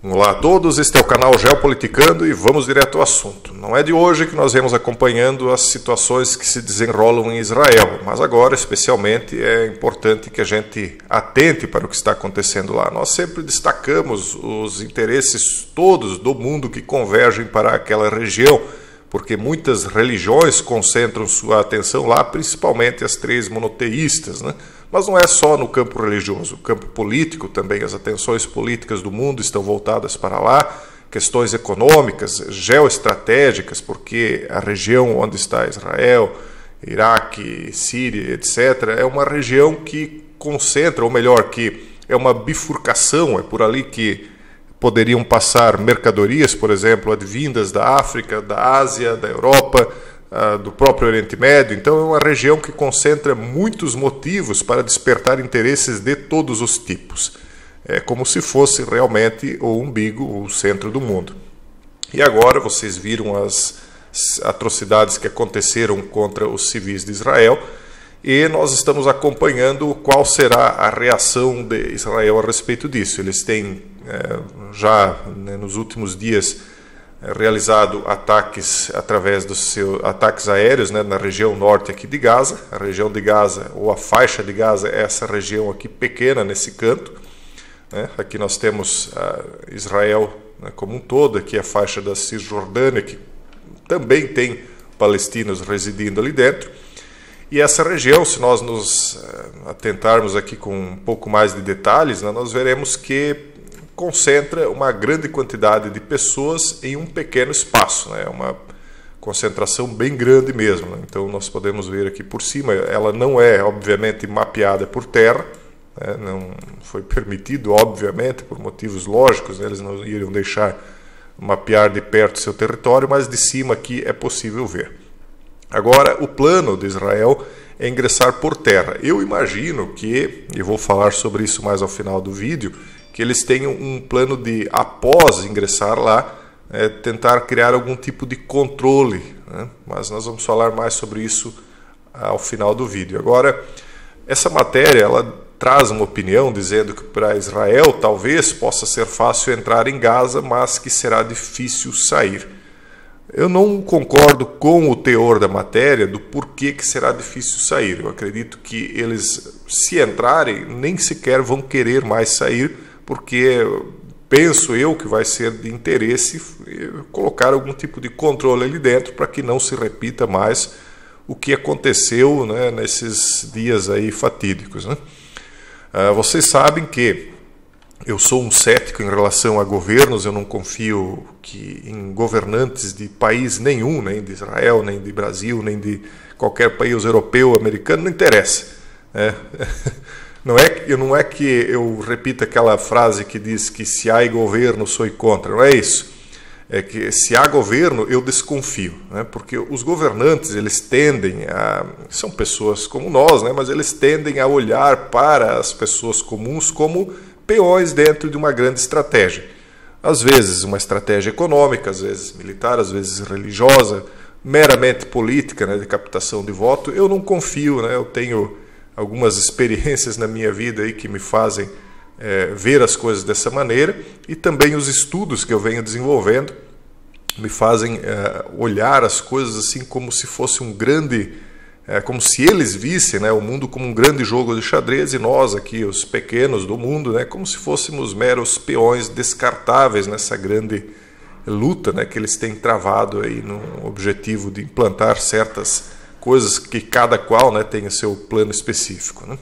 Olá a todos, este é o canal Geopoliticando e vamos direto ao assunto. Não é de hoje que nós vemos acompanhando as situações que se desenrolam em Israel, mas agora especialmente é importante que a gente atente para o que está acontecendo lá. Nós sempre destacamos os interesses todos do mundo que convergem para aquela região, porque muitas religiões concentram sua atenção lá, principalmente as três monoteístas, né? Mas não é só no campo religioso, o campo político também, as atenções políticas do mundo estão voltadas para lá, questões econômicas, geoestratégicas, porque a região onde está Israel, Iraque, Síria, etc., é uma região que concentra, ou melhor, que é uma bifurcação, é por ali que poderiam passar mercadorias, por exemplo, advindas da África, da Ásia, da Europa, do próprio Oriente Médio. Então é uma região que concentra muitos motivos para despertar interesses de todos os tipos. É como se fosse realmente o umbigo, o centro do mundo. E agora vocês viram as atrocidades que aconteceram contra os civis de Israel e nós estamos acompanhando qual será a reação de Israel a respeito disso. Eles têm já nos últimos dias realizado ataques através dos seus ataques aéreos, na região norte aqui de Gaza. A região de Gaza, ou a faixa de Gaza, é essa região aqui pequena nesse canto. Aqui nós temos Israel como um todo, aqui a faixa da Cisjordânia, que também tem palestinos residindo ali dentro. E essa região, se nós nos atentarmos aqui com um pouco mais de detalhes, nós veremos que concentra uma grande quantidade de pessoas em um pequeno espaço, é uma concentração bem grande mesmo. Então nós podemos ver aqui por cima, ela não é obviamente mapeada por terra, não foi permitido, obviamente, por motivos lógicos, eles não iriam deixar mapear de perto seu território, mas de cima aqui é possível ver. Agora, o plano de Israel é ingressar por terra. Eu imagino que, e vou falar sobre isso mais ao final do vídeo, que eles tenham um plano de, após ingressar lá, tentar criar algum tipo de controle, mas nós vamos falar mais sobre isso ao final do vídeo. Agora, essa matéria ela traz uma opinião dizendo que para Israel talvez possa ser fácil entrar em Gaza, mas que será difícil sair. Eu não concordo com o teor da matéria do porquê que será difícil sair. Eu acredito que eles, se entrarem, nem sequer vão querer mais sair, porque penso eu que vai ser de interesse colocar algum tipo de controle ali dentro para que não se repita mais o que aconteceu, nesses dias aí fatídicos. Vocês sabem que eu sou um cético em relação a governos, eu não confio em governantes de país nenhum, nem de Israel, nem de Brasil, nem de qualquer país europeu, americano, não interessa. Não é que eu repita aquela frase que diz que se há governo, sou contra, não é isso. É que se há governo, eu desconfio, porque os governantes, eles tendem a... São pessoas como nós, mas eles tendem a olhar para as pessoas comuns como peões dentro de uma grande estratégia. Às vezes uma estratégia econômica, às vezes militar, às vezes religiosa, meramente política, de captação de voto. Eu não confio, eu tenho algumas experiências na minha vida aí que me fazem ver as coisas dessa maneira, e também os estudos que eu venho desenvolvendo me fazem olhar as coisas assim como se fosse um grande, como se eles vissem o mundo como um grande jogo de xadrez e nós aqui, os pequenos do mundo, como se fôssemos meros peões descartáveis nessa grande luta que eles têm travado aí no objetivo de implantar certas coisas que cada qual tem o seu plano específico.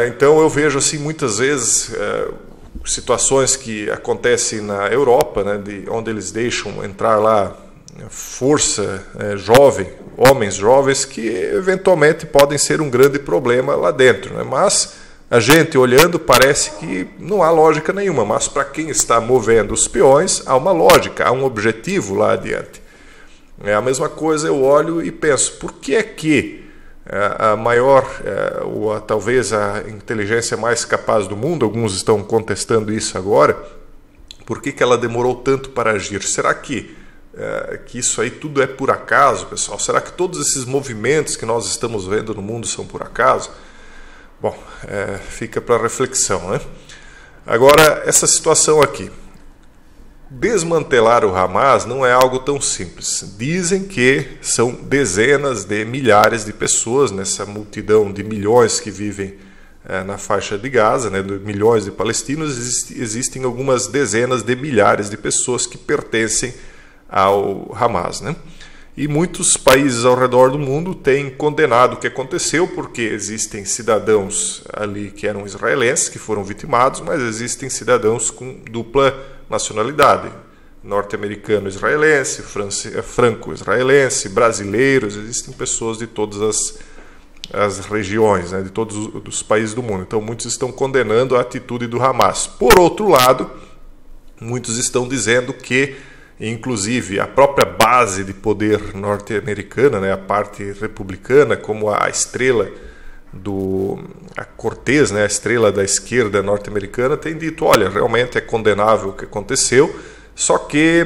Então eu vejo assim muitas vezes situações que acontecem na Europa, onde eles deixam entrar lá força jovem, homens jovens que eventualmente podem ser um grande problema lá dentro, mas a gente olhando parece que não há lógica nenhuma, mas para quem está movendo os peões há uma lógica, há um objetivo lá adiante. É a mesma coisa, eu olho e penso, por que é que a maior, ou talvez a inteligência mais capaz do mundo, alguns estão contestando isso agora, por que ela demorou tanto para agir? Será que isso aí tudo é por acaso, pessoal? Será que todos esses movimentos que nós estamos vendo no mundo são por acaso? Bom, fica para reflexão, Agora, essa situação aqui. Desmantelar o Hamas não é algo tão simples. Dizem que são dezenas de milhares de pessoas nessa multidão de milhões que vivem na faixa de Gaza, né, de milhões de palestinos. Existem algumas dezenas de milhares de pessoas que pertencem ao Hamas, né? E muitos países ao redor do mundo têm condenado o que aconteceu, porque existem cidadãos ali que eram israelenses, que foram vitimados, mas existem cidadãos com dupla nacionalidade, norte-americano-israelense, franco-israelense, brasileiros, existem pessoas de todas as regiões, né, de todos os países do mundo. Então muitos estão condenando a atitude do Hamas. Por outro lado, muitos estão dizendo que, inclusive, a própria base de poder norte-americana, né, a parte republicana, como a estrela a Cortez, né, a estrela da esquerda norte-americana, tem dito, olha, realmente é condenável o que aconteceu, só que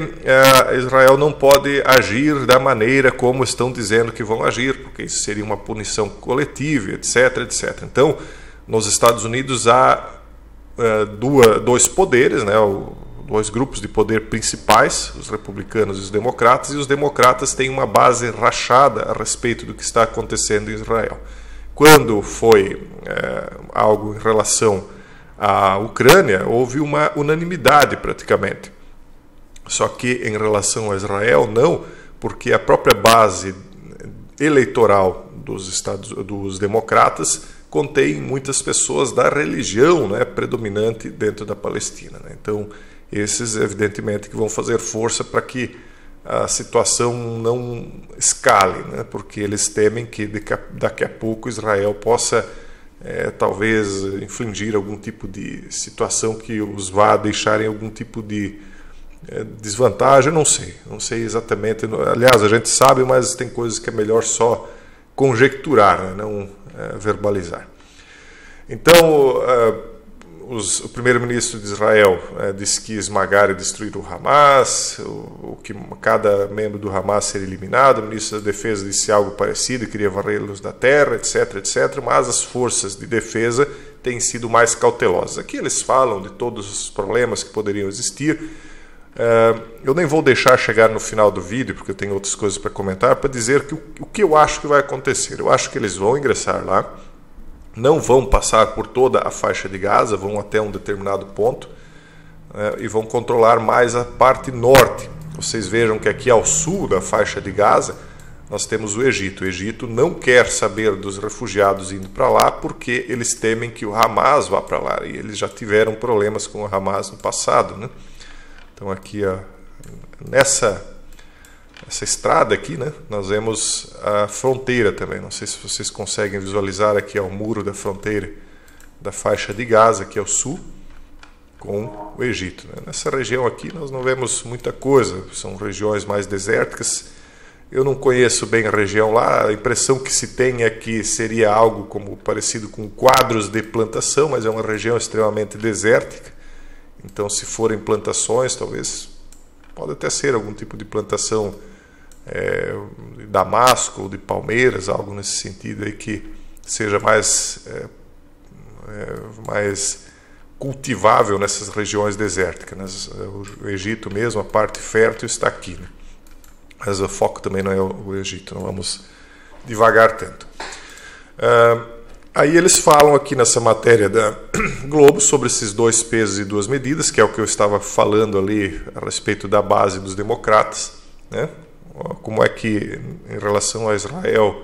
Israel não pode agir da maneira como estão dizendo que vão agir, porque isso seria uma punição coletiva, etc, etc. Então, nos Estados Unidos há dois poderes, né, dois grupos de poder principais, os republicanos e os democratas têm uma base rachada a respeito do que está acontecendo em Israel. Quando foi algo em relação à Ucrânia, houve uma unanimidade praticamente. Só que em relação a Israel, não, porque a própria base eleitoral dos democratas contém muitas pessoas da religião, né, predominante dentro da Palestina, né? Então, esses, evidentemente, que vão fazer força para que a situação não escale, né? Porque eles temem que daqui a pouco Israel possa, talvez, infligir algum tipo de situação que os vá deixar em algum tipo de desvantagem. Não sei exatamente. Aliás, a gente sabe, mas tem coisas que é melhor só conjecturar, né? Não verbalizar. Então, o primeiro-ministro de Israel disse que esmagar e destruir o Hamas, que cada membro do Hamas seria eliminado. O ministro da Defesa disse algo parecido, queria varrê-los da terra, etc, etc. Mas as forças de defesa têm sido mais cautelosas. Aqui eles falam de todos os problemas que poderiam existir. Eu nem vou deixar chegar no final do vídeo, porque eu tenho outras coisas para comentar, para dizer que o que eu acho que vai acontecer. Eu acho que eles vão ingressar lá, não vão passar por toda a faixa de Gaza, vão até um determinado ponto e vão controlar mais a parte norte. Vocês vejam que aqui ao sul da faixa de Gaza nós temos o Egito. O Egito não quer saber dos refugiados indo para lá porque eles temem que o Hamas vá para lá, e eles já tiveram problemas com o Hamas no passado, né? Então aqui nessa estrada aqui, né, nós vemos a fronteira também. Não sei se vocês conseguem visualizar aqui o muro da fronteira da faixa de Gaza, que é o sul, com o Egito, né? Nessa região aqui nós não vemos muita coisa, são regiões mais desérticas. Eu não conheço bem a região lá, a impressão que se tem é que seria algo como parecido com quadros de plantação, mas é uma região extremamente desértica. Então, se forem plantações, talvez pode até ser algum tipo de plantação de damasco ou de palmeiras, algo nesse sentido aí que seja mais cultivável nessas regiões desérticas, né? O Egito mesmo, a parte fértil está aqui, né? Mas o foco também não é o Egito, não vamos devagar tanto. Aí eles falam aqui nessa matéria da Globo sobre esses 2 pesos e 2 medidas, que é o que eu estava falando ali a respeito da base dos democratas, né? Como é que, em relação a Israel,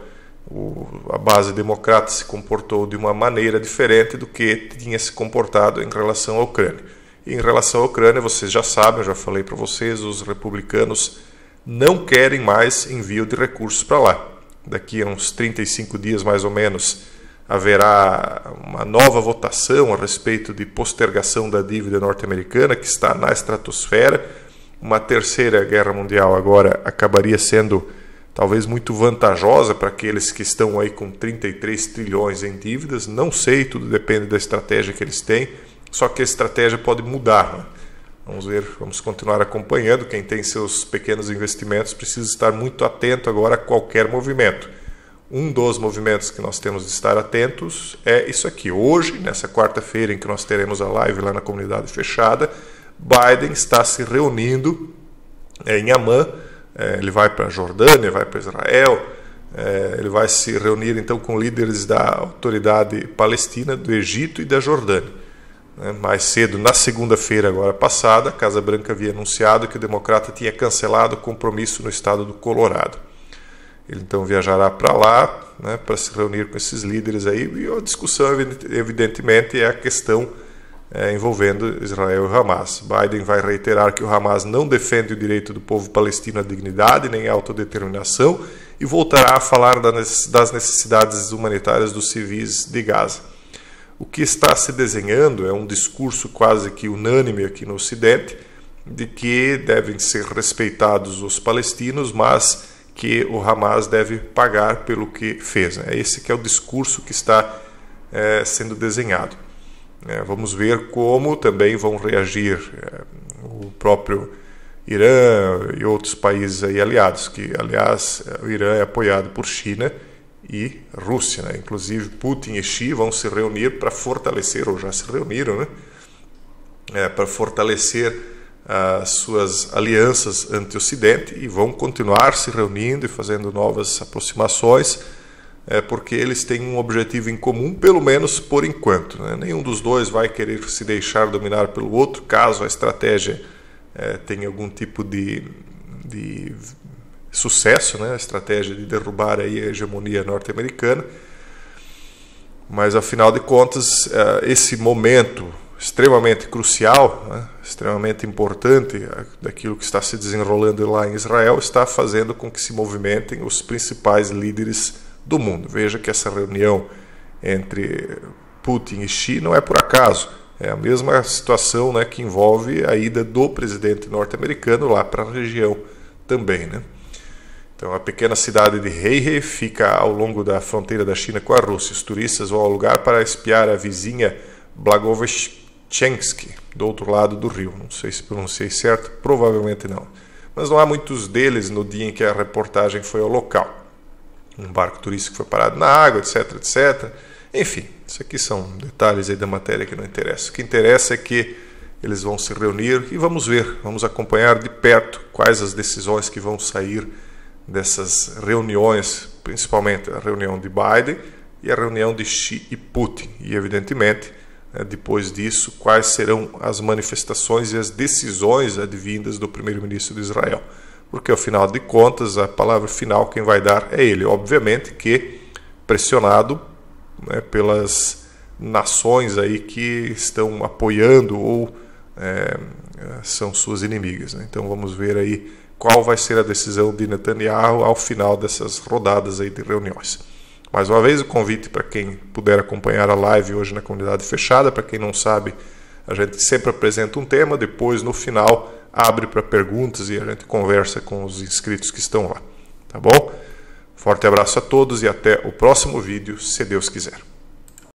a base democrata se comportou de uma maneira diferente do que tinha se comportado em relação à Ucrânia. E em relação à Ucrânia, vocês já sabem, eu já falei para vocês, os republicanos não querem mais envio de recursos para lá. Daqui a uns 35 dias, mais ou menos, haverá uma nova votação a respeito de postergação da dívida norte-americana, que está na estratosfera. Uma terceira guerra mundial agora acabaria sendo talvez muito vantajosa para aqueles que estão aí com 33 trilhões em dívidas. Não sei, tudo depende da estratégia que eles têm, só que a estratégia pode mudar, né? Vamos ver, vamos continuar acompanhando. Quem tem seus pequenos investimentos precisa estar muito atento agora a qualquer movimento. um dos movimentos que nós temos de estar atentos é isso aqui. Hoje, nessa quarta-feira em que nós teremos a live lá na comunidade fechada, Biden está se reunindo em Amman. Ele vai para a Jordânia, vai para Israel, ele vai se reunir então com líderes da autoridade palestina, do Egito e da Jordânia. Mais cedo, na segunda-feira agora passada, a Casa Branca havia anunciado que o democrata tinha cancelado o compromisso no estado do Colorado. Ele então viajará para lá, né, para se reunir com esses líderes aí, e a discussão evidentemente é a questão envolvendo Israel e Hamas. Biden vai reiterar que o Hamas não defende o direito do povo palestino à dignidade nem à autodeterminação e voltará a falar das necessidades humanitárias dos civis de Gaza. O que está se desenhando é um discurso quase que unânime aqui no Ocidente de que devem ser respeitados os palestinos, mas que o Hamas deve pagar pelo que fez. Esse que é o discurso que está sendo desenhado. Vamos ver como também vão reagir o próprio Irã e outros países aí aliados, que, aliás, o Irã é apoiado por China e Rússia. Inclusive, Putin e Xi vão se reunir para fortalecer, ou já se reuniram, para fortalecer as suas alianças anti-Ocidente e vão continuar se reunindo e fazendo novas aproximações, porque eles têm um objetivo em comum, pelo menos por enquanto. Nenhum dos dois vai querer se deixar dominar pelo outro, caso a estratégia tenha algum tipo de sucesso, a estratégia de derrubar aí a hegemonia norte-americana. Mas, afinal de contas, esse momento extremamente crucial, extremamente importante daquilo que está se desenrolando lá em Israel, está fazendo com que se movimentem os principais líderes do mundo. Veja que essa reunião entre Putin e Xi não é por acaso, é a mesma situação que envolve a ida do presidente norte-americano lá para a região também. Então, a pequena cidade de Heihe fica ao longo da fronteira da China com a Rússia. Os turistas vão ao lugar para espiar a vizinha Blagoveshchensk, do outro lado do rio. Não sei se pronunciei certo, provavelmente não. Mas não há muitos deles no dia em que a reportagem foi ao local. Um barco turístico foi parado na água, etc, etc. Enfim, isso aqui são detalhes aí da matéria que não interessa. O que interessa é que eles vão se reunir e vamos ver, vamos acompanhar de perto quais as decisões que vão sair dessas reuniões, principalmente a reunião de Biden e a reunião de Xi e Putin. E, evidentemente, depois disso, quais serão as manifestações e as decisões advindas do primeiro-ministro de Israel. Porque, ao final de contas, a palavra final quem vai dar é ele. Obviamente que pressionado pelas nações aí que estão apoiando ou são suas inimigas. Então, vamos ver aí qual vai ser a decisão de Netanyahu ao final dessas rodadas aí de reuniões. Mais uma vez, o convite para quem puder acompanhar a live hoje na comunidade fechada. Para quem não sabe, a gente sempre apresenta um tema, depois no final abre para perguntas e a gente conversa com os inscritos que estão lá. Tá bom? Forte abraço a todos e até o próximo vídeo, se Deus quiser.